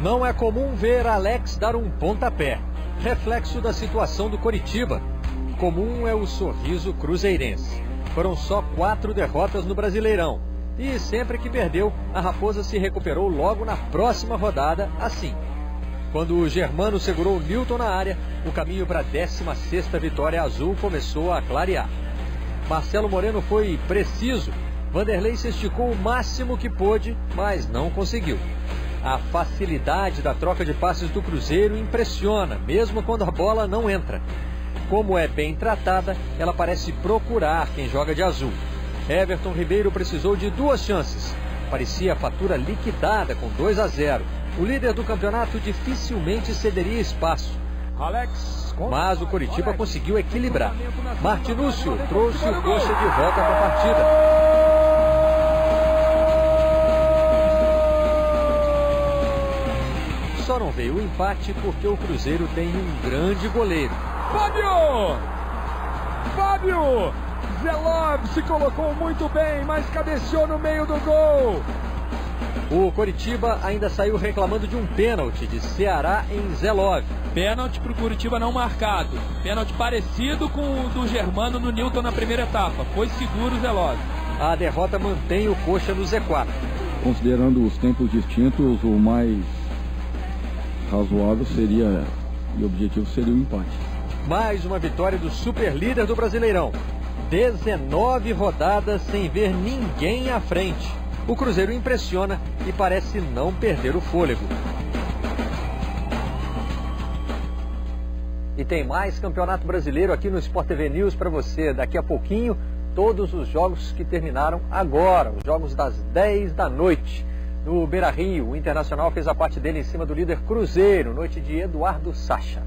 Não é comum ver Alex dar um pontapé, reflexo da situação do Coritiba. Comum é o sorriso cruzeirense. Foram só 4 derrotas no Brasileirão. E sempre que perdeu, a Raposa se recuperou logo na próxima rodada, assim. Quando o Germano segurou o Newton na área, o caminho para a 16ª vitória azul começou a clarear. Marcelo Moreno foi preciso. Vanderlei se esticou o máximo que pôde, mas não conseguiu. A facilidade da troca de passes do Cruzeiro impressiona, mesmo quando a bola não entra. Como é bem tratada, ela parece procurar quem joga de azul. Everton Ribeiro precisou de 2 chances. Parecia a fatura liquidada com 2-0. O líder do campeonato dificilmente cederia espaço. Mas o Coritiba conseguiu equilibrar. Martinúcio trouxe o Coxa de volta para a partida. Só não veio o empate porque o Cruzeiro tem um grande goleiro. Fábio! Zelov se colocou muito bem, mas cabeceou no meio do gol. O Coritiba ainda saiu reclamando de um pênalti de Ceará em Zelov. Pênalti para o Coritiba não marcado. Pênalti parecido com o do Germano no Newton na primeira etapa. Foi seguro o Zelov. A derrota mantém o Coxa no Z4. Considerando os tempos distintos, o mais razoável seria, e o objetivo seria o empate. Mais uma vitória do superlíder do Brasileirão. 19 rodadas sem ver ninguém à frente. O Cruzeiro impressiona e parece não perder o fôlego. E tem mais Campeonato Brasileiro aqui no Sport TV News para você. Daqui a pouquinho, todos os jogos que terminaram agora, os jogos das 10 da noite. No Beira-Rio, o Internacional fez a parte dele em cima do líder Cruzeiro, noite de Eduardo Sacha.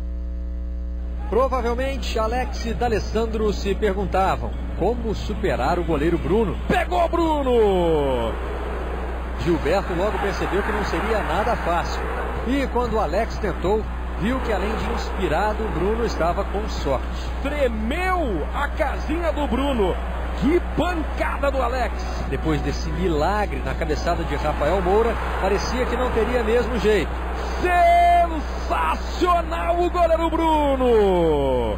Provavelmente Alex e D'Alessandro se perguntavam como superar o goleiro Bruno. Pegou Bruno! Gilberto logo percebeu que não seria nada fácil. E quando Alex tentou, viu que além de inspirado, Bruno estava com sorte. Tremeu a casinha do Bruno. Que pancada do Alex! Depois desse milagre na cabeçada de Rafael Moura, parecia que não teria mesmo jeito. Sensacional o goleiro Bruno!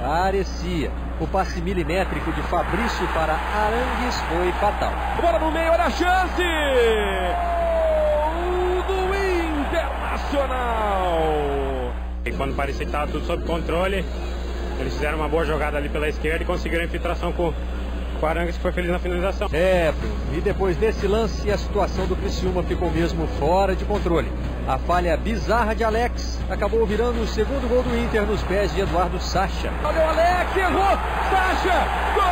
Parecia. O passe milimétrico de Fabrício para Arangues foi fatal. Bola no meio, olha a chance! Gol do Internacional! E quando parecia que estava tudo sob controle, eles fizeram uma boa jogada ali pela esquerda e conseguiram a infiltração com o Arangues, que foi feliz na finalização. Bruno. E depois desse lance, a situação do Criciúma ficou mesmo fora de controle. A falha bizarra de Alex acabou virando o segundo gol do Inter nos pés de Eduardo Sacha. Olha o Alex, errou! Sacha! Gol!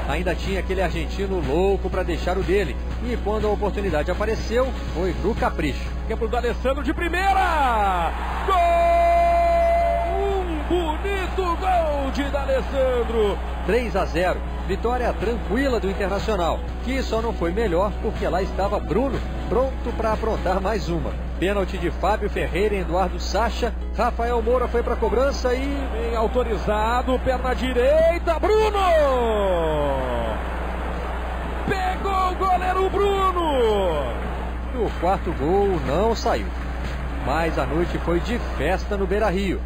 Ainda tinha aquele argentino louco para deixar o dele. E quando a oportunidade apareceu, foi no capricho. É pro D'Alessandro de primeira! Gol! Bonito gol de D'Alessandro! 3-0. Vitória tranquila do Internacional, que só não foi melhor porque lá estava Bruno, pronto para aprontar mais uma. Pênalti de Fábio Ferreira e Eduardo Sacha. Rafael Moura foi para a cobrança e... bem autorizado, perna direita, Bruno! Pegou o goleiro Bruno! E o 4º gol não saiu. Mas a noite foi de festa no Beira-Rio.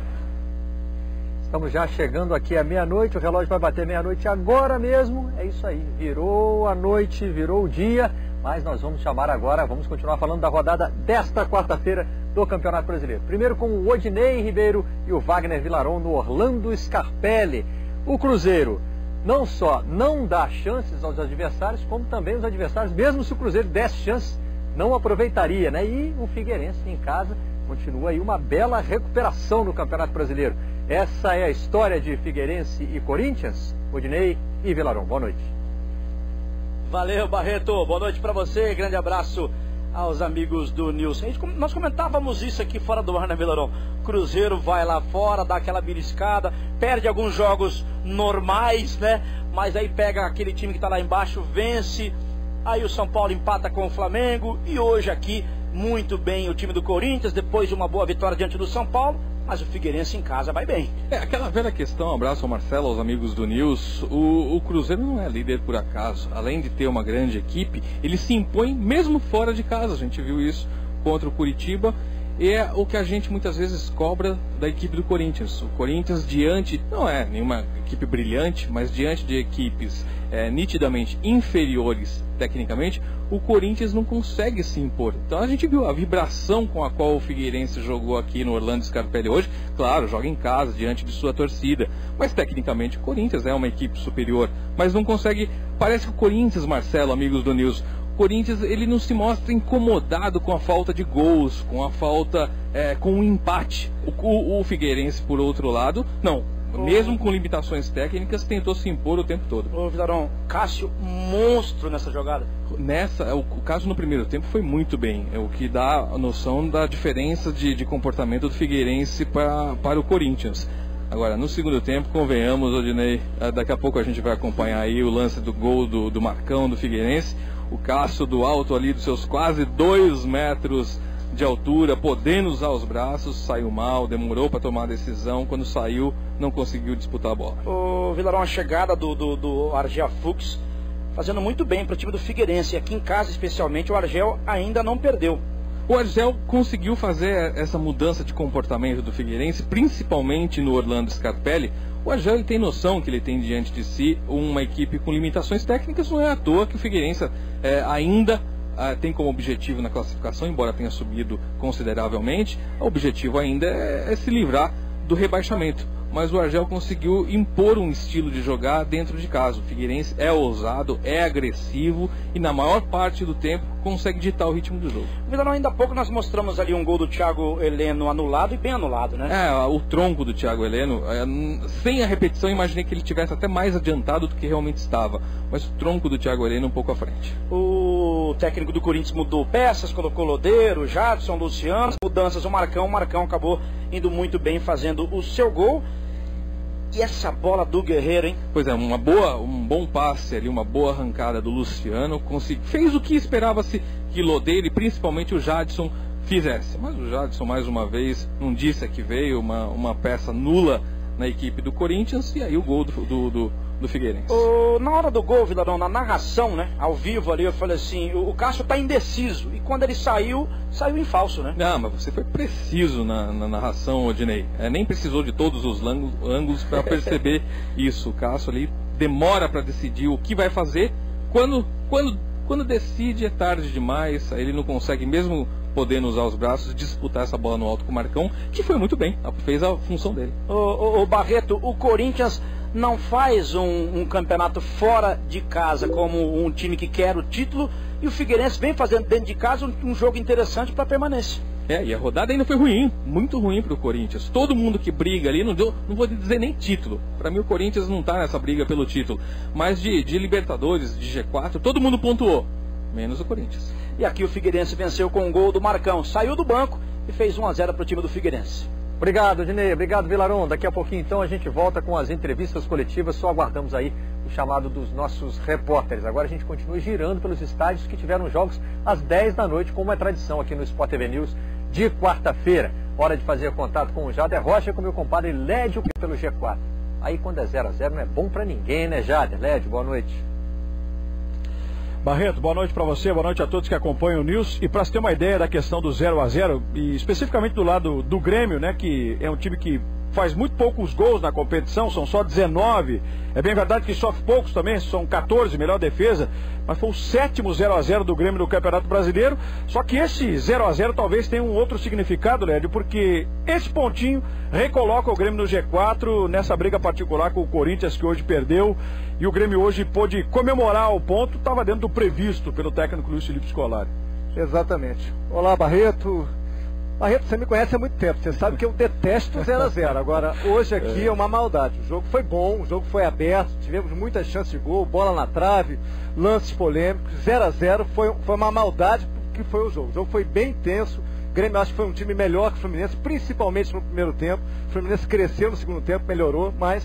Estamos já chegando aqui à meia-noite, o relógio vai bater meia-noite agora mesmo. É isso aí, virou a noite, virou o dia, mas nós vamos chamar agora, vamos continuar falando da rodada desta quarta-feira do Campeonato Brasileiro. Primeiro com o Odinei Ribeiro e o Wagner Villaron no Orlando Scarpelli. O Cruzeiro não só não dá chances aos adversários, como também os adversários, mesmo se o Cruzeiro desse chances, não aproveitaria, né? E o Figueirense em casa continua aí uma bela recuperação no Campeonato Brasileiro. Essa é a história de Figueirense e Corinthians. Odinei e Villaron, boa noite. Valeu, Barreto, boa noite para você, grande abraço aos amigos do News. Nós comentávamos isso aqui fora do ar, né, Villaron? Cruzeiro vai lá fora, dá aquela beliscada, perde alguns jogos normais, né? Mas aí pega aquele time que tá lá embaixo, vence, aí o São Paulo empata com o Flamengo, e hoje aqui, muito bem o time do Corinthians, depois de uma boa vitória diante do São Paulo, mas o Figueirense em casa vai bem. Aquela velha questão, um abraço ao Marcelo, aos amigos do News, o Cruzeiro não é líder por acaso. Além de ter uma grande equipe, ele se impõe mesmo fora de casa. A gente viu isso contra o Curitiba. E é o que a gente muitas vezes cobra da equipe do Corinthians. O Corinthians diante, não é nenhuma equipe brilhante, mas diante de equipes nitidamente inferiores tecnicamente, o Corinthians não consegue se impor. Então a gente viu a vibração com a qual o Figueirense jogou aqui no Orlando Scarpelli hoje. Claro, joga em casa, diante de sua torcida, mas tecnicamente o Corinthians é uma equipe superior, mas não consegue. Parece que o Corinthians, Marcelo, amigos do News, o Corinthians ele não se mostra incomodado com a falta de gols, com a falta, com o empate. O Figueirense, por outro lado, não. Mesmo com limitações técnicas, tentou se impor o tempo todo. Ô Vilarão, Cássio, monstro nessa jogada. O Cássio no primeiro tempo foi muito bem. É o que dá a noção da diferença de comportamento do Figueirense para o Corinthians. Agora, no segundo tempo, convenhamos, Odinei, daqui a pouco a gente vai acompanhar aí o lance do gol do Marcão, do Figueirense. O Cássio do alto ali dos seus quase 2 metros de altura, podendo usar os braços, saiu mal, demorou para tomar a decisão. Quando saiu, não conseguiu disputar a bola. O Vilarão, a chegada do Argel Fuchs fazendo muito bem para o time do Figueirense. Aqui em casa, especialmente, o Argel ainda não perdeu. O Argel conseguiu fazer essa mudança de comportamento do Figueirense, principalmente no Orlando Scarpelli. O Argel ele tem noção que ele tem diante de si uma equipe com limitações técnicas. Não é à toa que o Figueirense ainda tem como objetivo na classificação, embora tenha subido consideravelmente, o objetivo ainda é se livrar do rebaixamento. Mas o Argel conseguiu impor um estilo de jogar dentro de casa. O Figueirense é ousado, é agressivo e na maior parte do tempo consegue ditar o ritmo do jogo. Vilarão, ainda há pouco nós mostramos ali um gol do Thiago Heleno anulado e bem anulado, né? O tronco do Thiago Heleno, sem a repetição, imaginei que ele tivesse até mais adiantado do que realmente estava. Mas o tronco do Thiago Heleno um pouco à frente. O técnico do Corinthians mudou peças, colocou Lodeiro, Jadson, Luciano, mudanças, o Marcão acabou indo muito bem fazendo o seu gol. E essa bola do Guerreiro, hein? Pois é, um bom passe ali, uma boa arrancada do Luciano. Fez o que esperava-se que Lodeiro e principalmente o Jadson fizesse. Mas o Jadson, mais uma vez, não disse que veio uma peça nula na equipe do Corinthians. E aí o gol do Figueirense. Na hora do gol, Vilarão, na narração, né? Ao vivo ali, eu falei assim, o Cássio tá indeciso. E quando ele saiu em falso, né? Não, mas você foi preciso na narração, Odinei. Nem precisou de todos os ângulos para perceber isso. O Cássio ali demora para decidir o que vai fazer. Quando decide é tarde demais. Aí ele não consegue, mesmo podendo usar os braços, disputar essa bola no alto com o Marcão, que foi muito bem, fez a função dele. O Barreto, o Corinthians não faz um campeonato fora de casa como um time que quer o título, e o Figueirense vem fazendo dentro de casa um jogo interessante para permanência. E a rodada ainda foi ruim, muito ruim para o Corinthians. Todo mundo que briga ali, não vou dizer nem título. Para mim o Corinthians não está nessa briga pelo título, mas de Libertadores, de G4, todo mundo pontuou, menos o Corinthians. E aqui o Figueirense venceu com um gol do Marcão, saiu do banco e fez 1-0 para o time do Figueirense. Obrigado, Dinei. Obrigado, Vilarão. Daqui a pouquinho, então, a gente volta com as entrevistas coletivas. Só aguardamos aí o chamado dos nossos repórteres. Agora a gente continua girando pelos estádios que tiveram jogos às 10 da noite, como é tradição aqui no Sport TV News de quarta-feira. Hora de fazer contato com o Jader Rocha e com o meu compadre Lédio pelo G4. Aí, quando é 0-0, não é bom pra ninguém, né, Jader? Lédio, boa noite. Barreto, boa noite para você, boa noite a todos que acompanham o News. E para se ter uma ideia da questão do 0-0, e especificamente do lado do Grêmio, né, que é um time que faz muito poucos gols na competição, são só 19. É bem verdade que sofre poucos também, são 14, melhor defesa, mas foi o 7º 0-0 do Grêmio no Campeonato Brasileiro. Só que esse 0-0 talvez tenha um outro significado, Lédio, porque esse pontinho recoloca o Grêmio no G4 nessa briga particular com o Corinthians, que hoje perdeu, e o Grêmio hoje pôde comemorar o ponto, estava dentro do previsto pelo técnico Luiz Felipe Scolari. Exatamente. Olá, Barreto. Barreto, você me conhece há muito tempo, você sabe que eu detesto 0-0. Agora, hoje aqui é uma maldade. O jogo foi bom, o jogo foi aberto, tivemos muitas chances de gol, bola na trave, lances polêmicos. 0-0 foi uma maldade que foi o jogo. O jogo foi bem intenso. O Grêmio acho que foi um time melhor que o Fluminense, principalmente no primeiro tempo. O Fluminense cresceu no segundo tempo, melhorou, mas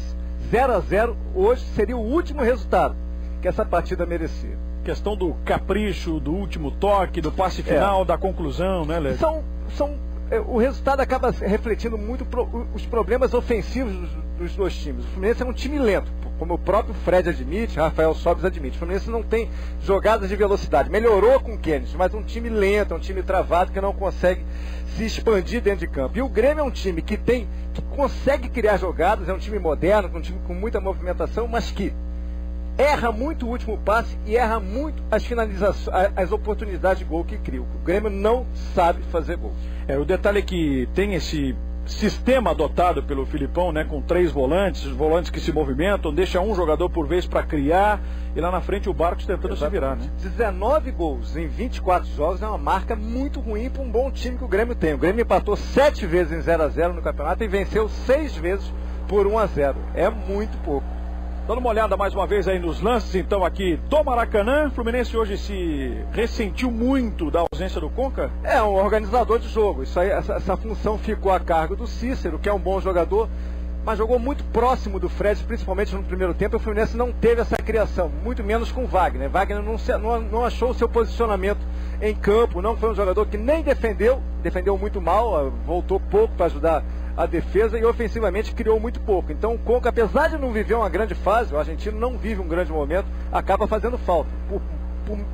0-0 hoje seria o último resultado que essa partida merecia. Questão do capricho, do último toque, do passe final, da conclusão, né, Léo? São o resultado acaba refletindo muito os problemas ofensivos dos dois times. O Fluminense é um time lento, como o próprio Fred admite, Rafael Sobis admite. O Fluminense não tem jogadas de velocidade. Melhorou com o Kennedy, mas um time lento, um time travado que não consegue se expandir dentro de campo. E o Grêmio é um time que consegue criar jogadas, é um time moderno, um time com muita movimentação, mas que erra muito o último passe e erra muito as finalizações, as oportunidades de gol que cria. O Grêmio não sabe fazer gol. O detalhe é que tem esse sistema adotado pelo Filipão, né, com 3 volantes, os volantes que se movimentam, deixa um jogador por vez para criar, e lá na frente o Barcos tentando se virar, né? 19 gols em 24 jogos é uma marca muito ruim para um bom time que o Grêmio tem. O Grêmio empatou 7 vezes em 0-0 no campeonato e venceu 6 vezes por 1-0. É muito pouco. Dando uma olhada mais uma vez aí nos lances, então, aqui do Maracanã. O Fluminense hoje se ressentiu muito da ausência do Conca? É um organizador de jogo. Isso aí, essa função ficou a cargo do Cícero, que é um bom jogador, mas jogou muito próximo do Fred, principalmente no primeiro tempo. E o Fluminense não teve essa criação, muito menos com o Wagner. Wagner não achou o seu posicionamento em campo, não foi um jogador que nem defendeu muito mal, voltou pouco para ajudar a defesa e ofensivamente criou muito pouco. Então o Conca, apesar de não viver uma grande fase, o argentino não vive um grande momento, acaba fazendo falta.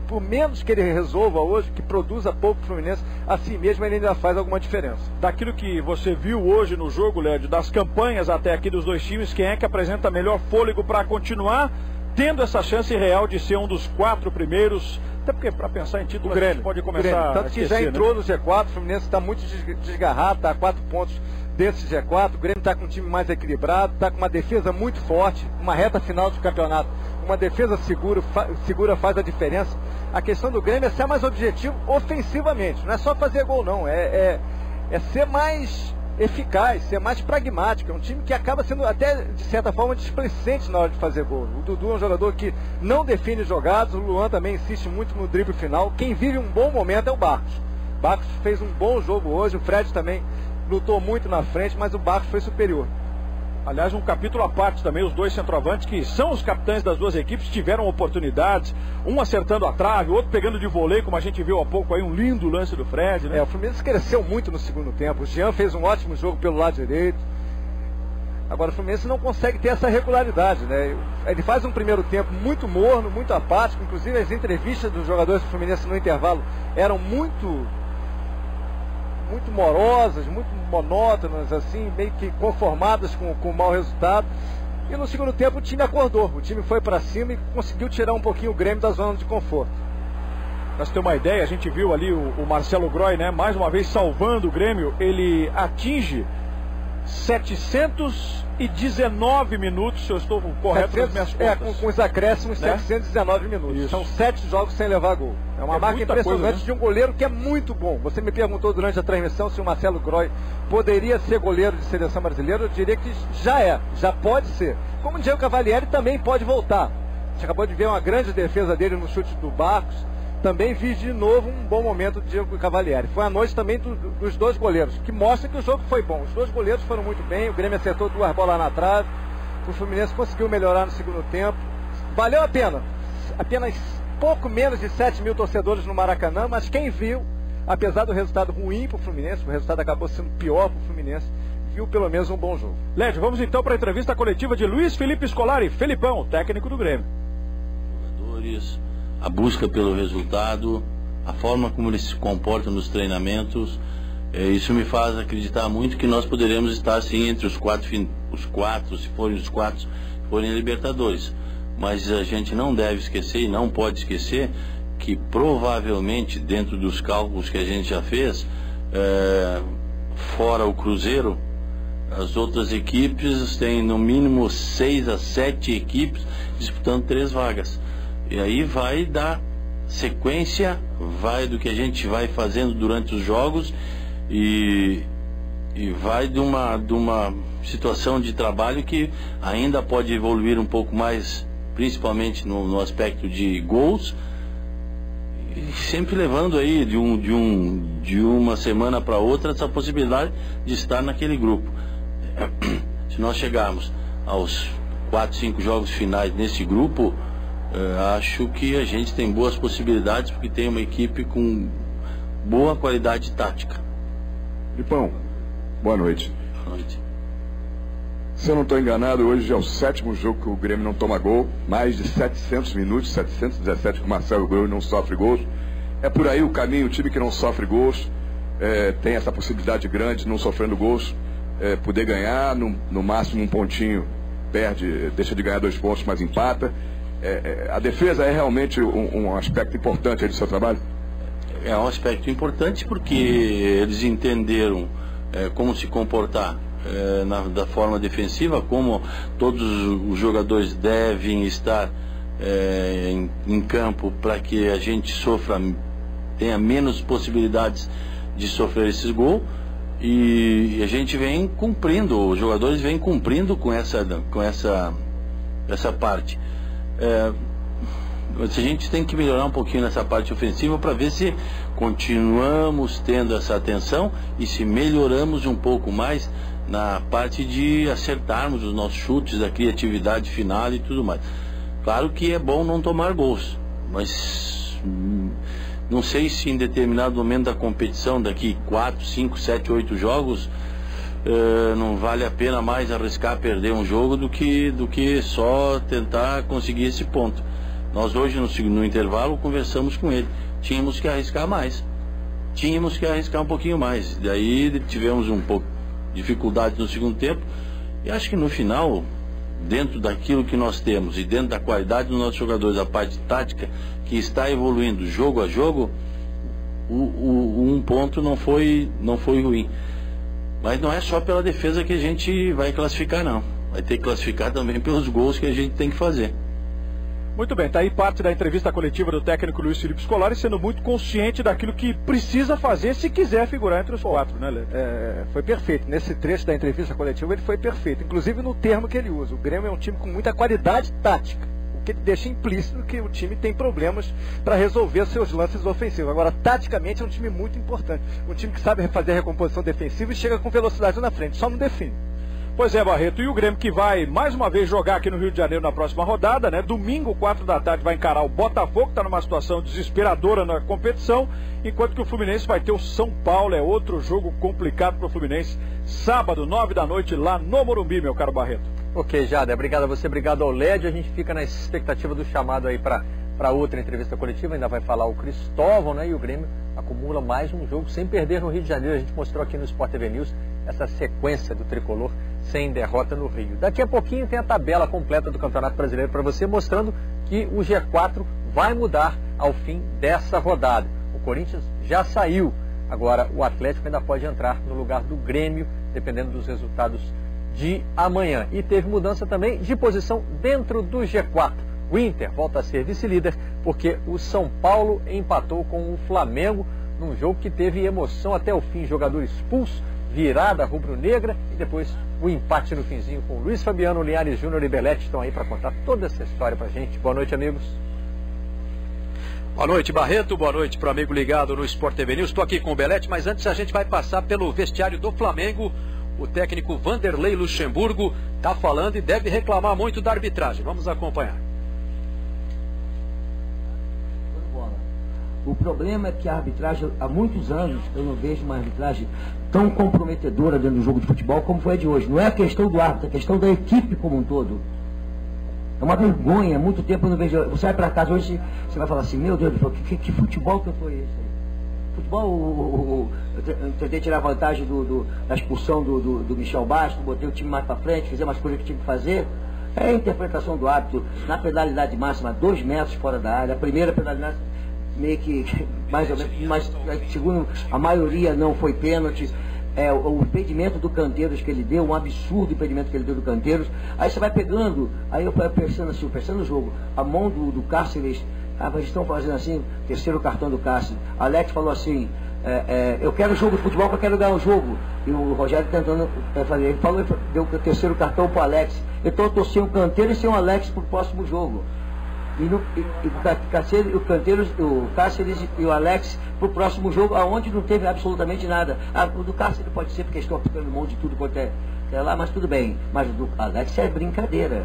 Por menos que ele resolva hoje, que produza pouco o Fluminense, assim mesmo ele ainda faz alguma diferença. Daquilo que você viu hoje no jogo, Lédio, das campanhas até aqui dos dois times, quem é que apresenta melhor fôlego para continuar tendo essa chance real de ser um dos 4 primeiros? Até porque para pensar em título, o Grêmio pode começar tanto que já entrou, né, no G4, o Fluminense está muito desgarrado, está a 4 pontos desse G4, o Grêmio está com um time mais equilibrado, está com uma defesa muito forte, uma reta final de campeonato, uma defesa segura faz a diferença. A questão do Grêmio é ser mais objetivo ofensivamente, não é só fazer gol não, é ser mais eficaz, ser mais pragmático. É um time que acaba sendo até de certa forma displicente na hora de fazer gol. O Dudu é um jogador que não define jogadas, o Luan também insiste muito no drible final. Quem vive um bom momento é o Barcos. O Barcos fez um bom jogo hoje, o Fred também lutou muito na frente, mas o Barcos foi superior. Aliás, um capítulo à parte também, os dois centroavantes, que são os capitães das duas equipes, tiveram oportunidades, um acertando a trave, outro pegando de voleio, como a gente viu há pouco aí, um lindo lance do Fred, né? O Fluminense cresceu muito no segundo tempo, o Jean fez um ótimo jogo pelo lado direito. Agora o Fluminense não consegue ter essa regularidade, né? Ele faz um primeiro tempo muito morno, muito apático, inclusive as entrevistas dos jogadores do Fluminense no intervalo eram muito morosas, muito monótonas, assim, meio que conformadas com o mau resultado. E no segundo tempo o time acordou, o time foi para cima e conseguiu tirar um pouquinho o Grêmio da zona de conforto. Pra você ter uma ideia, a gente viu ali o Marcelo Groy, né, mais uma vez salvando o Grêmio. Ele atinge 719 minutos, se eu estou correto nas minhas contas. Com os acréscimos, né? 719 minutos. Isso. São 7 jogos sem levar gol. É uma marca impressionante coisa, né? De um goleiro que é muito bom. Você me perguntou durante a transmissão se o Marcelo Groy poderia ser goleiro de seleção brasileira. Eu diria que já pode ser. Como o Diego Cavalieri também pode voltar. A gente acabou de ver uma grande defesa dele no chute do Barcos. Também vi de novo um bom momento do Diego Cavalieri. Foi a noite também dos dois goleiros, que mostra que o jogo foi bom. Os dois goleiros foram muito bem, o Grêmio acertou 2 bolas na trave, o Fluminense conseguiu melhorar no segundo tempo. Valeu a pena. Apenas pouco menos de 7 mil torcedores no Maracanã, mas quem viu, apesar do resultado ruim para o Fluminense, o resultado acabou sendo pior para o Fluminense, viu pelo menos um bom jogo. Lédio, vamos então para a entrevista coletiva de Luiz Felipe Scolari, Felipão, técnico do Grêmio. Jogadores, a busca pelo resultado, a forma como eles se comportam nos treinamentos, isso me faz acreditar muito que nós poderemos estar sim entre os quatro, se forem os 4, se forem a Libertadores. Mas a gente não deve esquecer e não pode esquecer que provavelmente dentro dos cálculos que a gente já fez, fora o Cruzeiro, as outras equipes têm no mínimo 6 a 7 equipes disputando 3 vagas. E aí vai dar sequência, vai do que a gente vai fazendo durante os jogos e vai de uma situação de trabalho que ainda pode evoluir um pouco mais, principalmente no aspecto de gols, e sempre levando aí de uma semana para outra essa possibilidade de estar naquele grupo. Se nós chegarmos aos 4, 5 jogos finais nesse grupo, acho que a gente tem boas possibilidades, porque tem uma equipe com boa qualidade tática. Lipão, boa noite. Boa noite. Se eu não estou enganado, hoje já é o 7º jogo que o Grêmio não toma gol. Mais de 700 minutos, 717 que o Marcelo Grêmio não sofre gols. É por aí o caminho, o time que não sofre gols tem essa possibilidade grande, não sofrendo gols, poder ganhar, no máximo um pontinho, perde, deixa de ganhar 2 pontos, mas empata. A defesa é realmente um aspecto importante aí do seu trabalho? É um aspecto importante porque eles entenderam como se comportar da forma defensiva, como todos os jogadores devem estar em campo para que a gente tenha menos possibilidades de sofrer esses gols, e a gente vem cumprindo, os jogadores vêm cumprindo com essa parte. A gente tem que melhorar um pouquinho nessa parte ofensiva para ver se continuamos tendo essa atenção e se melhoramos um pouco mais na parte de acertarmos os nossos chutes, da criatividade final e tudo mais. Claro que é bom não tomar gols, mas não sei se em determinado momento da competição, daqui 4, 5, 7, 8 jogos, não vale a pena mais arriscar perder um jogo do que só tentar conseguir esse ponto. Nós hoje no intervalo conversamos com ele, tínhamos que arriscar mais, tínhamos que arriscar um pouquinho mais, daí tivemos um pouco de dificuldade no segundo tempo, e acho que no final, dentro daquilo que nós temos e dentro da qualidade dos nossos jogadores, a parte tática que está evoluindo jogo a jogo, um ponto não foi ruim. Mas não é só pela defesa que a gente vai classificar, não. Vai ter que classificar também pelos gols que a gente tem que fazer. Muito bem, está aí parte da entrevista coletiva do técnico Luiz Felipe Scolari, sendo muito consciente daquilo que precisa fazer se quiser figurar entre os 4, né, Lê? Foi perfeito. Nesse trecho da entrevista coletiva ele foi perfeito, inclusive no termo que ele usa. O Grêmio é um time com muita qualidade tática, o que deixa implícito que o time tem problemas para resolver seus lances ofensivos. Agora, taticamente é um time muito importante, um time que sabe fazer a recomposição defensiva e chega com velocidade na frente, só não define. Pois é, Barreto, e o Grêmio que vai mais uma vez jogar aqui no Rio de Janeiro na próxima rodada, né? Domingo, 4 da tarde, vai encarar o Botafogo, que está numa situação desesperadora na competição, enquanto que o Fluminense vai ter o São Paulo, é outro jogo complicado para o Fluminense, sábado, 9 da noite, lá no Morumbi, meu caro Barreto. Ok, Jada, obrigado a você, obrigado ao LED, a gente fica na expectativa do chamado aí para outra entrevista coletiva, ainda vai falar o Cristóvão, né? E o Grêmio acumula mais um jogo sem perder no Rio de Janeiro. A gente mostrou aqui no Sport TV News essa sequência do tricolor sem derrota no Rio. Daqui a pouquinho tem a tabela completa do Campeonato Brasileiro para você, mostrando que o G4 vai mudar ao fim dessa rodada. O Corinthians já saiu, agora o Atlético ainda pode entrar no lugar do Grêmio, dependendo dos resultados de amanhã. E teve mudança também de posição dentro do G4. O Inter volta a ser vice-líder porque o São Paulo empatou com o Flamengo num jogo que teve emoção até o fim. Jogador expulso, virada rubro-negra e depois o empate no finzinho com Luiz Fabiano, Linhares Júnior e Belete estão aí para contar toda essa história pra gente. Boa noite, amigos. Boa noite, Barreto. Boa noite para o amigo ligado no Sport TV News. Estou aqui com o Belete, mas antes a gente vai passar pelo vestiário do Flamengo. O técnico Vanderlei Luxemburgo está falando e deve reclamar muito da arbitragem. Vamos acompanhar. O problema é que a arbitragem, há muitos anos, eu não vejo uma arbitragem tão comprometedora dentro do jogo de futebol como foi a de hoje. Não é a questão do árbitro, é a questão da equipe como um todo. É uma vergonha, há muito tempo eu não vejo. Você vai para casa hoje, você vai falar assim, meu Deus, que futebol que foi esse aí? Futebol, eu tentei tirar vantagem da expulsão do Michel Bastos, botei o time mais para frente, fiz umas coisas que tinha que fazer. É a interpretação do árbitro na penalidade máxima, 2 metros fora da área. A primeira penalidade meio que, mais ou menos, mas segundo a maioria não foi pênalti. O impedimento do Canteiros que ele deu, um absurdo impedimento que ele deu do Canteiros. Aí você vai pegando, aí eu pensando assim, pensando no jogo, a mão do Cáceres, eles estão fazendo assim, terceiro cartão do Cáceres. Alex falou assim, eu quero jogo de futebol, eu quero ganhar o jogo. E o Rogério tentando fazer, ele falou, deu o terceiro cartão para o Alex. Então eu estou sem o Canteiros e sem o Alex para o próximo jogo. O Canteiros, o Cáceres e o Alex para o próximo jogo, aonde não teve absolutamente nada. O do Cáceres pode ser porque estão aplicando um monte de tudo quanto é lá, mas tudo bem. Mas o do Alex é brincadeira.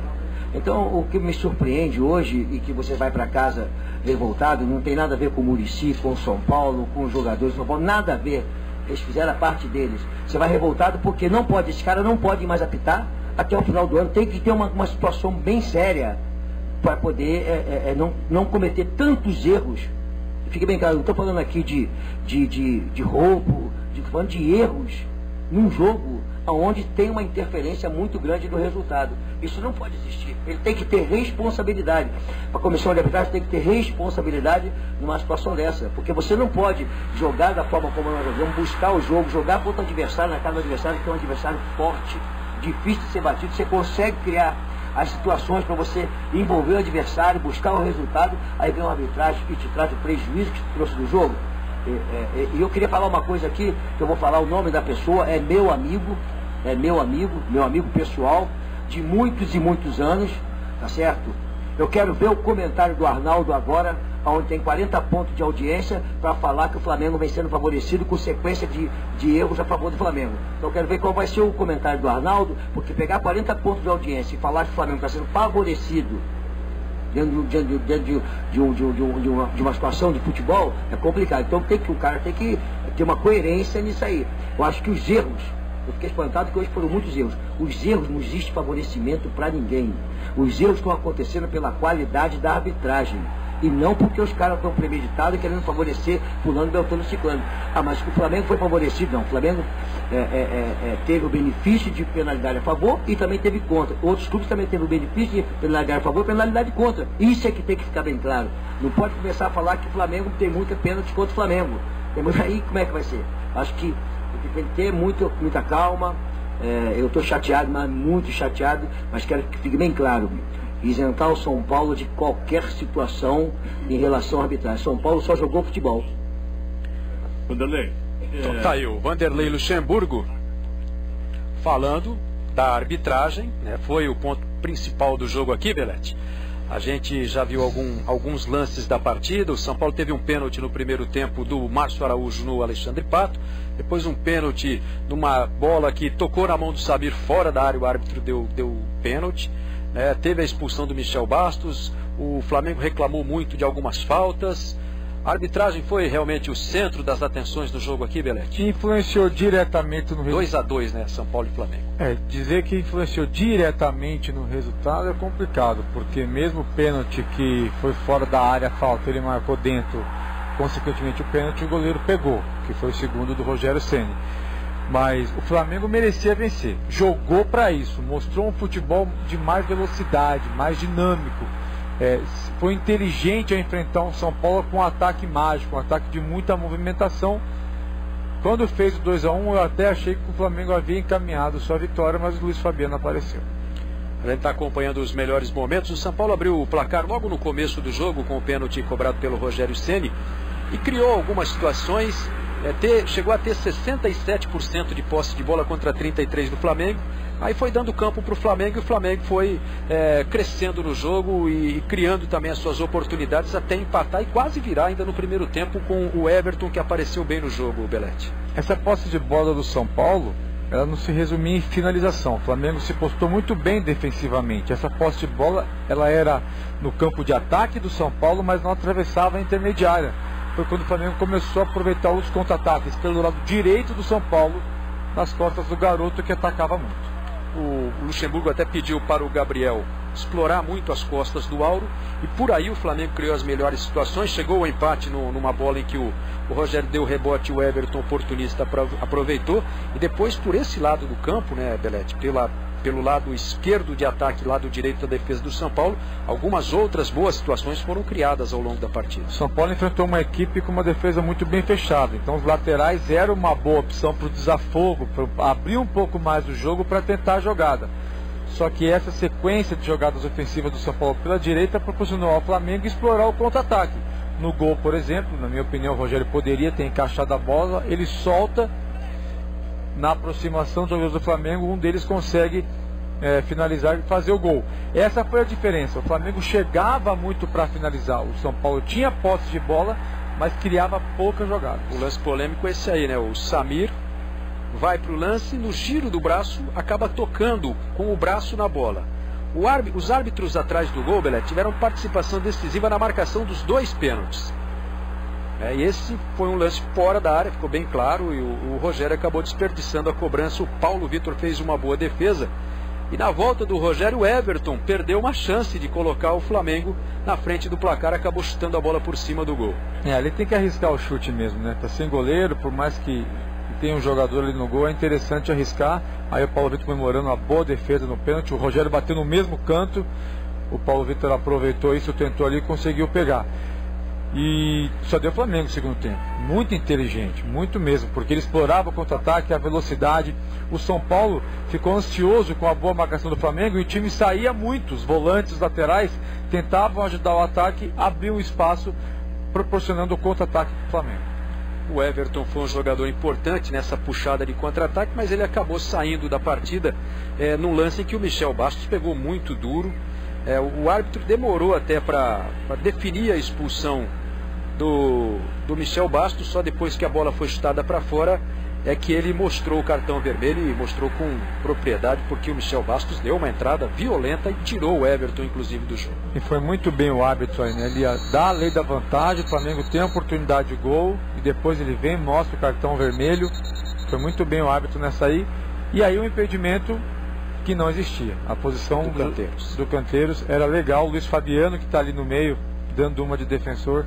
Então o que me surpreende hoje e que você vai para casa revoltado, não tem nada a ver com o Muricy, com o São Paulo, com os jogadores do São Paulo, nada a ver. Eles fizeram a parte deles. Você vai revoltado porque não pode, esse cara não pode mais apitar até o final do ano. Tem que ter uma situação bem séria para poder não cometer tantos erros. Fique bem claro, não estou falando aqui de roubo, estou falando de erros num jogo onde tem uma interferência muito grande no resultado. Isso não pode existir. Ele tem que ter responsabilidade. A comissão de arbitragem tem que ter responsabilidade numa situação dessa. Porque você não pode jogar da forma como nós jogamos, buscar o jogo, jogar contra o adversário, na casa do adversário, que é um adversário forte, difícil de ser batido. Você consegue criar as situações para você envolver o adversário, buscar o resultado, aí vem uma arbitragem que te traz o prejuízo que te trouxe do jogo. E eu queria falar uma coisa aqui, que eu vou falar o nome da pessoa, é meu amigo pessoal, de muitos e muitos anos, tá certo? Eu quero ver o comentário do Arnaldo agora, onde tem 40 pontos de audiência, para falar que o Flamengo vem sendo favorecido com sequência de erros a favor do Flamengo. Então eu quero ver qual vai ser o comentário do Arnaldo, porque pegar 40 pontos de audiência e falar que o Flamengo está sendo favorecido dentro de uma situação de futebol é complicado. Então o cara tem que ter uma coerência nisso aí. Eu acho que os erros, eu fiquei espantado que hoje foram muitos erros. Os erros não existe favorecimento para ninguém. Os erros estão acontecendo pela qualidade da arbitragem. E não porque os caras estão premeditados e querendo favorecer fulano, beltrano, ciclano. Mas que o Flamengo foi favorecido, não. O Flamengo teve o benefício de penalidade a favor e também teve contra. Outros clubes também teve o benefício de penalidade a favor e penalidade contra. Isso é que tem que ficar bem claro. Não pode começar a falar que o Flamengo tem muita pênalti contra o Flamengo. Aí como é que vai ser? Acho que tem que ter muita calma. Eu estou chateado, mas muito chateado, mas quero que fique bem claro. Isentar o São Paulo de qualquer situação em relação à arbitragem. São Paulo só jogou futebol. Vanderlei. Então tá aí o Vanderlei Luxemburgo falando da arbitragem, né? Foi o ponto principal do jogo aqui, Belete. A gente já viu alguns lances da partida. O São Paulo teve um pênalti no primeiro tempo do Márcio Araújo no Alexandre Pato. Depois um pênalti numa bola que tocou na mão do Samir fora da área. O árbitro deu pênalti. Teve a expulsão do Michel Bastos. O Flamengo reclamou muito de algumas faltas. A arbitragem foi realmente o centro das atenções do jogo aqui, Belete? Influenciou diretamente no resultado. 2-2, né? São Paulo e Flamengo. Dizer que influenciou diretamente no resultado é complicado, porque mesmo o pênalti que foi fora da área, falta, ele marcou dentro, consequentemente o pênalti o goleiro pegou, que foi o segundo do Rogério Ceni. Mas o Flamengo merecia vencer, jogou para isso, mostrou um futebol de mais velocidade, mais dinâmico. Foi inteligente a enfrentar um São Paulo com um ataque mágico, um ataque de muita movimentação. Quando fez o 2-1, eu até achei que o Flamengo havia encaminhado sua vitória, mas o Luiz Fabiano apareceu. A gente está acompanhando os melhores momentos. O São Paulo abriu o placar logo no começo do jogo com o pênalti cobrado pelo Rogério Ceni e criou algumas situações. Chegou a ter 67% de posse de bola contra 33% do Flamengo. Aí foi dando campo para o Flamengo e o Flamengo foi crescendo no jogo e criando também as suas oportunidades até empatar e quase virar ainda no primeiro tempo com o Everton, que apareceu bem no jogo, Belete. Essa posse de bola do São Paulo, ela não se resumia em finalização. O Flamengo se postou muito bem defensivamente. Essa posse de bola, ela era no campo de ataque do São Paulo, mas não atravessava a intermediária. Foi quando o Flamengo começou a aproveitar os contra-ataques pelo lado direito do São Paulo, nas costas do garoto que atacava muito. O Luxemburgo até pediu para o Gabriel explorar muito as costas do Auro e por aí o Flamengo criou as melhores situações. Chegou o empate numa bola em que o Rogério deu rebote e o Everton, oportunista, aproveitou. E depois por esse lado do campo, né, Belete, pelo lado esquerdo de ataque, lado direito da defesa do São Paulo, algumas outras boas situações foram criadas ao longo da partida. O São Paulo enfrentou uma equipe com uma defesa muito bem fechada, então os laterais eram uma boa opção para o desafogo, para abrir um pouco mais o jogo para tentar a jogada. Só que essa sequência de jogadas ofensivas do São Paulo pela direita proporcionou ao Flamengo explorar o contra-ataque. No gol, por exemplo, na minha opinião, o Rogério poderia ter encaixado a bola, ele solta. Na aproximação dos jogadores do Flamengo, um deles consegue finalizar e fazer o gol. Essa foi a diferença. O Flamengo chegava muito para finalizar. O São Paulo tinha posse de bola, mas criava poucas jogadas. O lance polêmico é esse aí, né? O Samir vai para o lance, no giro do braço, acaba tocando com o braço na bola. Os árbitros atrás do gol, Belete, tiveram participação decisiva na marcação dos dois pênaltis. E esse foi um lance fora da área, ficou bem claro, e o Rogério acabou desperdiçando a cobrança. O Paulo Vitor fez uma boa defesa. E na volta do Rogério, o Everton perdeu uma chance de colocar o Flamengo na frente do placar, acabou chutando a bola por cima do gol. Ele tem que arriscar o chute mesmo, né? Tá sem goleiro, por mais que tenha um jogador ali no gol, é interessante arriscar. Aí o Paulo Vitor comemorando uma boa defesa no pênalti, o Rogério bateu no mesmo canto, o Paulo Vitor aproveitou isso, tentou ali e conseguiu pegar. E só deu Flamengo no segundo tempo. Muito inteligente, muito mesmo, porque ele explorava o contra-ataque, a velocidade. O São Paulo ficou ansioso com a boa marcação do Flamengo e o time saía muito. Os volantes, os laterais tentavam ajudar o ataque, abriam espaço, proporcionando o contra-ataque para o Flamengo. O Everton foi um jogador importante nessa puxada de contra-ataque, mas ele acabou saindo da partida num lance em que o Michel Bastos pegou muito duro. O árbitro demorou até para definir a expulsão do Michel Bastos, só depois que a bola foi chutada para fora é que ele mostrou o cartão vermelho, e mostrou com propriedade, porque o Michel Bastos deu uma entrada violenta e tirou o Everton inclusive do jogo. E foi muito bem o árbitro aí, né? Ele ia dar a lei da vantagem, o Flamengo tem a oportunidade de gol e depois ele vem e mostra o cartão vermelho. Foi muito bem o árbitro nessa aí. E aí o impedimento que não existia. A posição do Canteiros era legal. O Luiz Fabiano, que está ali no meio, dando uma de defensor,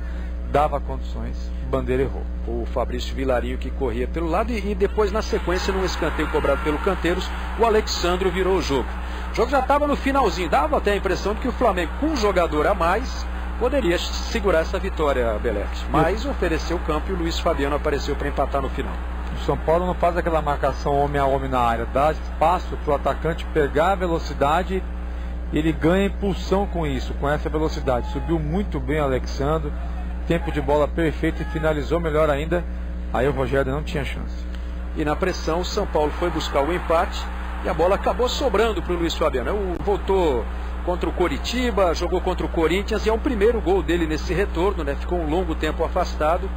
dava condições. Bandeira errou. O Fabrício Vilarinho que corria pelo lado e depois na sequência, num escanteio cobrado pelo Canteiros, o Alexandro virou o jogo. O jogo já estava no finalzinho, dava até a impressão de que o Flamengo, com um jogador a mais, poderia segurar essa vitória, Belete. Mas ofereceu o campo e o Luiz Fabiano apareceu para empatar no final. O São Paulo não faz aquela marcação homem a homem na área, dá espaço para o atacante pegar a velocidade, ele ganha impulsão com isso, com essa velocidade. Subiu muito bem o Alexandre, tempo de bola perfeito e finalizou melhor ainda. Aí o Rogério não tinha chance. E na pressão o São Paulo foi buscar o empate e a bola acabou sobrando para o Luiz Fabiano. Voltou contra o Coritiba, jogou contra o Corinthians e é o primeiro gol dele nesse retorno, né? Ficou um longo tempo afastado.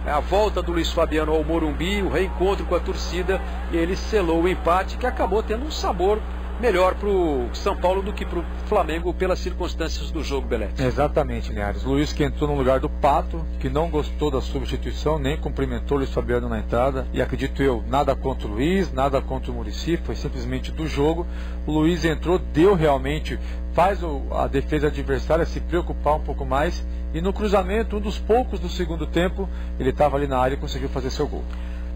A volta do Luiz Fabiano ao Morumbi, o reencontro com a torcida, e ele selou o empate, que acabou tendo um sabor melhor para o São Paulo do que para o Flamengo pelas circunstâncias do jogo, Belete. Exatamente, Linhares. Luiz que entrou no lugar do Pato, que não gostou da substituição, nem cumprimentou o Luiz Fabiano na entrada, e acredito eu, nada contra o Luiz, nada contra o Muricy, foi simplesmente do jogo. O Luiz entrou, deu realmente, faz a defesa adversária se preocupar um pouco mais, e no cruzamento, um dos poucos do segundo tempo, ele estava ali na área e conseguiu fazer seu gol.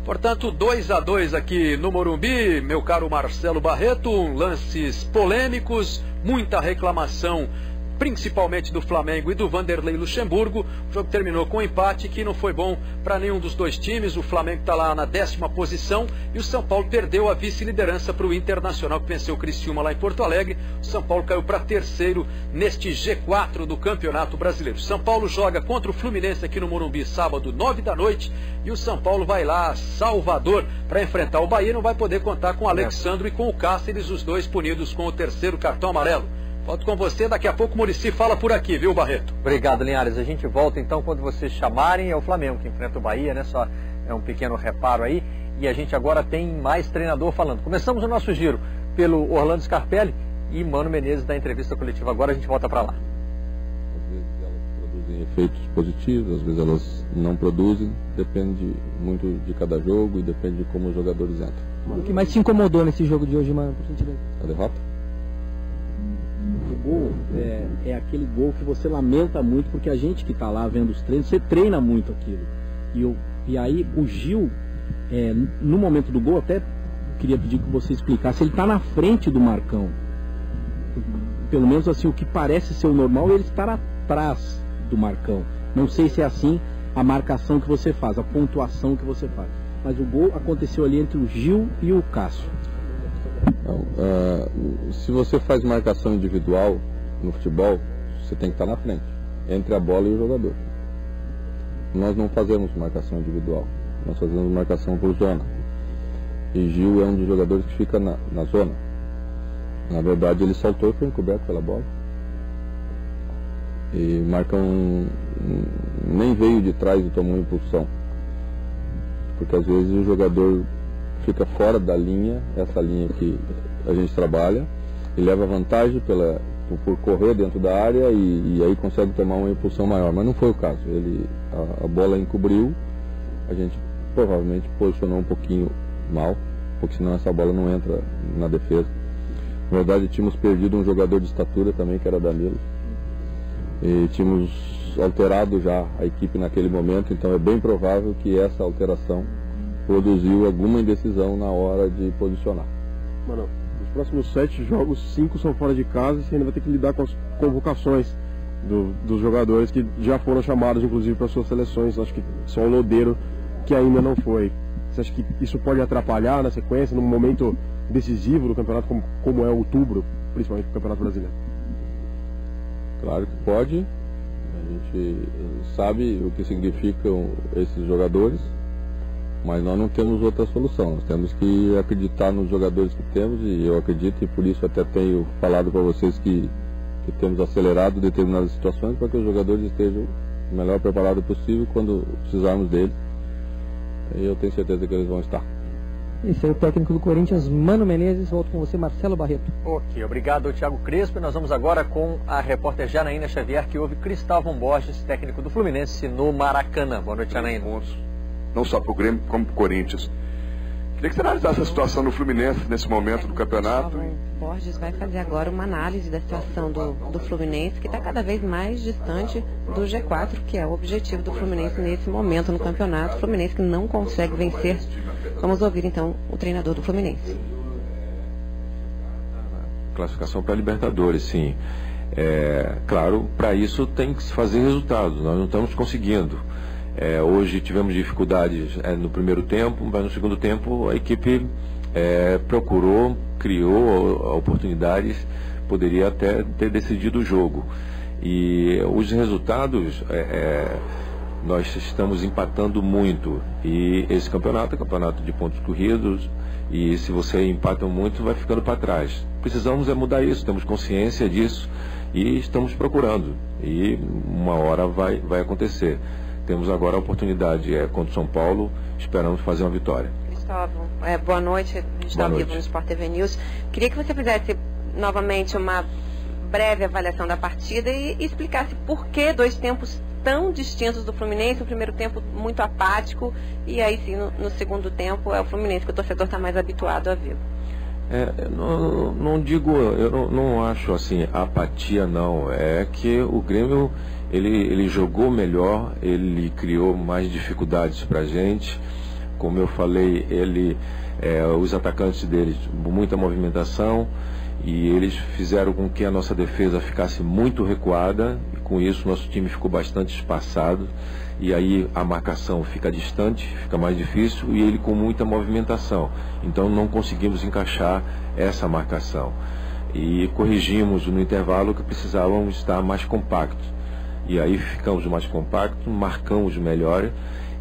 Portanto, 2-2 aqui no Morumbi, meu caro Marcelo Barreto, lances polêmicos, muita reclamação, principalmente do Flamengo e do Vanderlei Luxemburgo. O jogo terminou com um empate que não foi bom para nenhum dos dois times. O Flamengo está lá na 10ª posição e o São Paulo perdeu a vice-liderança para o Internacional, que venceu o Criciúma lá em Porto Alegre. O São Paulo caiu para terceiro neste G4 do Campeonato Brasileiro. O São Paulo joga contra o Fluminense aqui no Morumbi sábado, 9 da noite, e o São Paulo vai lá a Salvador para enfrentar o Bahia. Não vai poder contar com o Alexandre e com o Cáceres, os dois punidos com o terceiro cartão amarelo. Volto com você, daqui a pouco o Muricy fala por aqui, viu, Barreto? Obrigado, Linhares. A gente volta então quando vocês chamarem. É o Flamengo que enfrenta o Bahia, né? Só é um pequeno reparo aí. E a gente agora tem mais treinador falando. Começamos o nosso giro pelo Orlando Scarpelli e Mano Menezes da entrevista coletiva. Agora a gente volta para lá. Às vezes elas produzem efeitos positivos, às vezes elas não produzem. Depende muito de cada jogo e depende de como os jogadores entram. O que mais te incomodou nesse jogo de hoje, Mano? A derrota? O gol é aquele gol que você lamenta muito, porque a gente que está lá vendo os treinos, você treina muito aquilo. E aí o Gil, no momento do gol, até queria pedir que você explicasse, ele está na frente do Marcão. Pelo menos assim, o que parece ser o normal, ele estar atrás do Marcão. Não sei se é assim a marcação que você faz, a pontuação que você faz. Mas o gol aconteceu ali entre o Gil e o Cássio. Se você faz marcação individual no futebol, você tem que estar na frente, entre a bola e o jogador. Nós não fazemos marcação individual, nós fazemos marcação por zona. E Gil é um dos jogadores que fica na zona. Na verdade, ele saltou e foi encoberto pela bola. E Marcão nem veio de trás e tomou impulsão. Porque às vezes o jogador fica fora da linha, essa linha que a gente trabalha, e leva vantagem por correr dentro da área e aí consegue tomar uma impulsão maior. Mas não foi o caso. a bola encobriu, a gente provavelmente posicionou um pouquinho mal, porque senão essa bola não entra na defesa. Na verdade, tínhamos perdido um jogador de estatura também, que era Danilo, e tínhamos alterado já a equipe naquele momento, então é bem provável que essa alteração produziu alguma indecisão na hora de posicionar. Mano, nos próximos 7 jogos, 5 são fora de casa e você ainda vai ter que lidar com as convocações dos jogadores que já foram chamados, inclusive, para suas seleções. Acho que só o Lodeiro que ainda não foi. Você acha que isso pode atrapalhar na sequência, num momento decisivo do campeonato, como é outubro, principalmente no Campeonato Brasileiro? Claro que pode. A gente sabe o que significam esses jogadores, mas nós não temos outra solução. Nós temos que acreditar nos jogadores que temos, e eu acredito, e por isso até tenho falado para vocês que temos acelerado determinadas situações para que os jogadores estejam o melhor preparados possível quando precisarmos deles. E eu tenho certeza que eles vão estar. Esse é o técnico do Corinthians, Mano Menezes. Volto com você, Marcelo Barreto. Ok, obrigado, Thiago Crespo. E nós vamos agora com a repórter Janaína Xavier, que ouve Cristóvão Borges, técnico do Fluminense no Maracanã. Boa noite, Janaína. Não só para o Grêmio, como para o Corinthians. Queria que você analisasse a situação do Fluminense nesse momento do campeonato. Borges vai fazer agora uma análise da situação do Fluminense, que está cada vez mais distante do G4, que é o objetivo do Fluminense nesse momento no campeonato. Fluminense que não consegue vencer. Vamos ouvir então o treinador do Fluminense. Classificação para a Libertadores, sim. Claro, para isso tem que se fazer resultados. Nós não estamos conseguindo. Hoje tivemos dificuldades no primeiro tempo, mas no segundo tempo a equipe procurou, criou oportunidades, poderia até ter decidido o jogo. E os resultados, nós estamos empatando muito. E esse campeonato é campeonato de pontos corridos, e se você empata muito, vai ficando para trás. Precisamos mudar isso, temos consciência disso e estamos procurando. E uma hora vai acontecer. Temos agora a oportunidade contra o São Paulo, esperamos fazer uma vitória. Cristóvão, boa noite, a gente está ao vivo no Sport TV News. Queria que você fizesse novamente uma breve avaliação da partida e explicasse por que 2 tempos tão distintos do Fluminense. O primeiro tempo muito apático, e aí sim no segundo tempo é o Fluminense que o torcedor está mais habituado a ver. Eu não acho assim apatia, não. É que o Grêmio ele jogou melhor, ele criou mais dificuldades para a gente. Como eu falei, os atacantes deles, muita movimentação, e eles fizeram com que a nossa defesa ficasse muito recuada, e com isso nosso time ficou bastante espaçado, e aí a marcação fica distante, fica mais difícil, e ele com muita movimentação. Então não conseguimos encaixar essa marcação. E corrigimos no intervalo que precisávamos estar mais compactos. E aí ficamos mais compactos, marcamos melhor,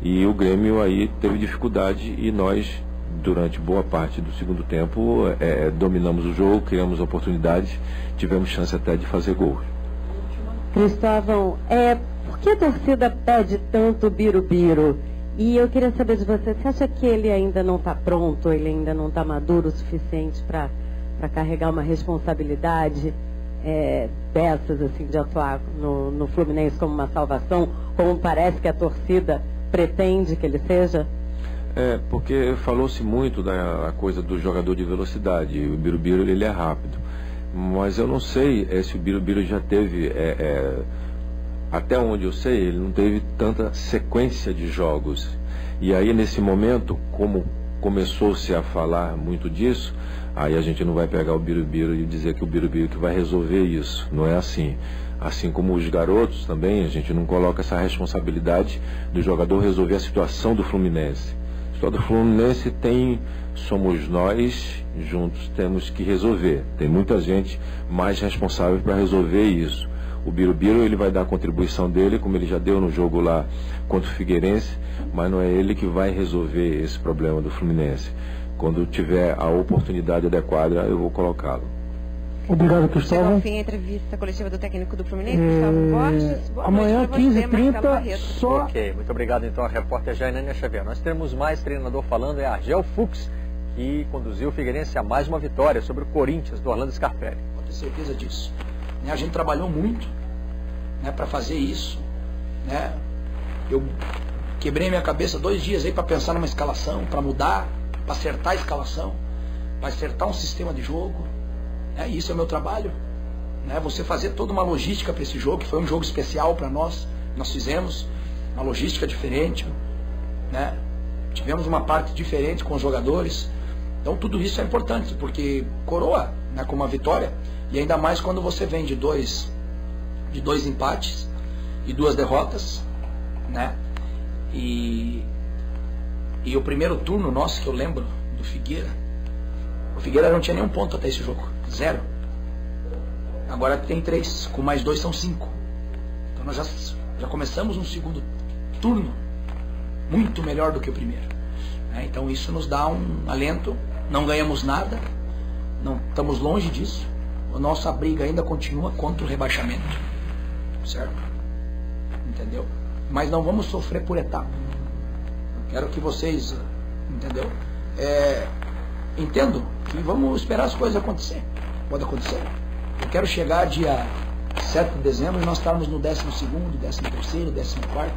e o Grêmio aí teve dificuldade, e nós, durante boa parte do segundo tempo, dominamos o jogo, criamos oportunidades, tivemos chance até de fazer gol. Cristóvão, por que a torcida pede tanto Birubiru? E eu queria saber de você acha que ele ainda não está pronto, ele ainda não está maduro o suficiente para carregar uma responsabilidade dessas, assim, de atuar no Fluminense como uma salvação, como parece que a torcida pretende que ele seja? Porque falou-se muito da coisa do jogador de velocidade, o Birubiru ele é rápido, mas eu não sei se o Birubiru já teve, até onde eu sei, ele não teve tanta sequência de jogos, e aí nesse momento, como começou-se a falar muito disso, aí a gente não vai pegar o Birubiru e dizer que o Birubiru que vai resolver isso, não é assim. Assim como os garotos também, a gente não coloca essa responsabilidade do jogador resolver a situação do Fluminense. A situação do Fluminense somos nós juntos, temos que resolver. Tem muita gente mais responsável para resolver isso. O Birubiru ele vai dar a contribuição dele, como ele já deu no jogo lá contra o Figueirense, mas não é ele que vai resolver esse problema do Fluminense. Quando tiver a oportunidade adequada, eu vou colocá-lo. Obrigado, Cristóvão. Chegou ao fim a entrevista coletiva do técnico do Fluminense, Cristóvão Borges. Boa amanhã, 15h30, só... Ok, muito obrigado então a repórter Janaína Xavier. Nós temos mais treinador falando, é Argel Fuchs, que conduziu o Figueirense a mais uma vitória sobre o Corinthians, do Orlando Scarpelli. Pode ter certeza disso. A gente trabalhou muito para fazer isso. Eu quebrei minha cabeça 2 dias aí para pensar numa escalação, para mudar, para acertar a escalação, para acertar um sistema de jogo. Isso é o meu trabalho. Você fazer toda uma logística para esse jogo, que foi um jogo especial para nós. Nós fizemos uma logística diferente, tivemos uma parte diferente com os jogadores. Então tudo isso é importante, porque coroa com uma vitória, e ainda mais quando você vem de dois empates e 2 derrotas, e o primeiro turno nosso, que eu lembro, do Figueira, o Figueira não tinha nenhum ponto até esse jogo, 0. Agora tem 3, com mais 2 são 5. Então nós já começamos um segundo turno muito melhor do que o primeiro. Então isso nos dá um alento. Não ganhamos nada, não estamos longe disso. A nossa briga ainda continua contra o rebaixamento, certo? Entendeu? Mas não vamos sofrer por etapa. Quero que vocês, entendeu? Entendo que vamos esperar as coisas acontecer. Pode acontecer. Eu quero chegar dia 7 de dezembro e nós estarmos no 12º, 13º, 14º.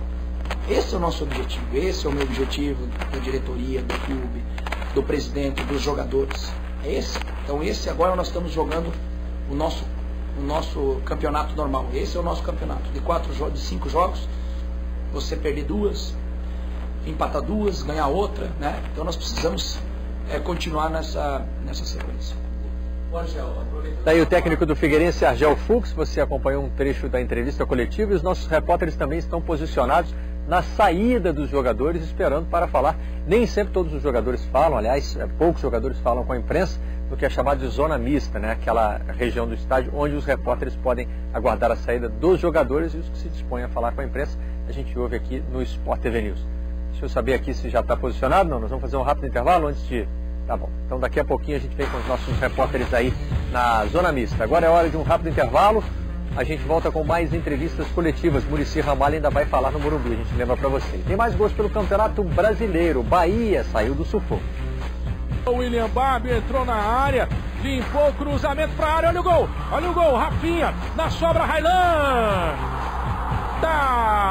Esse é o nosso objetivo. Esse é o meu objetivo, da diretoria, do clube, do presidente, dos jogadores. É esse. Então esse agora nós estamos jogando o nosso campeonato normal. Esse é o nosso campeonato. De 5 jogos, você perder 2, empatar 2, ganhar outra, Então nós precisamos continuar nessa sequência. Daí o técnico do Figueirense, Argel Fux, você acompanhou um trecho da entrevista coletiva, e os nossos repórteres também estão posicionados na saída dos jogadores, esperando para falar. Nem sempre todos os jogadores falam, aliás, poucos jogadores falam com a imprensa, no que é chamado de zona mista, aquela região do estádio onde os repórteres podem aguardar a saída dos jogadores, e os que se dispõem a falar com a imprensa, a gente ouve aqui no Sport TV News. Deixa eu saber aqui se já está posicionado. Não, nós vamos fazer um rápido intervalo antes de... Tá bom, então daqui a pouquinho a gente vem com os nossos repórteres aí na zona mista. Agora é hora de um rápido intervalo. A gente volta com mais entrevistas coletivas. Muricy Ramalho ainda vai falar no Morumbi, a gente lembra para você. Tem mais gols pelo Campeonato Brasileiro. Bahia saiu do sufoco. O William Barbie entrou na área, limpou o cruzamento para a área. Olha o gol, Rafinha, na sobra Railan. Tá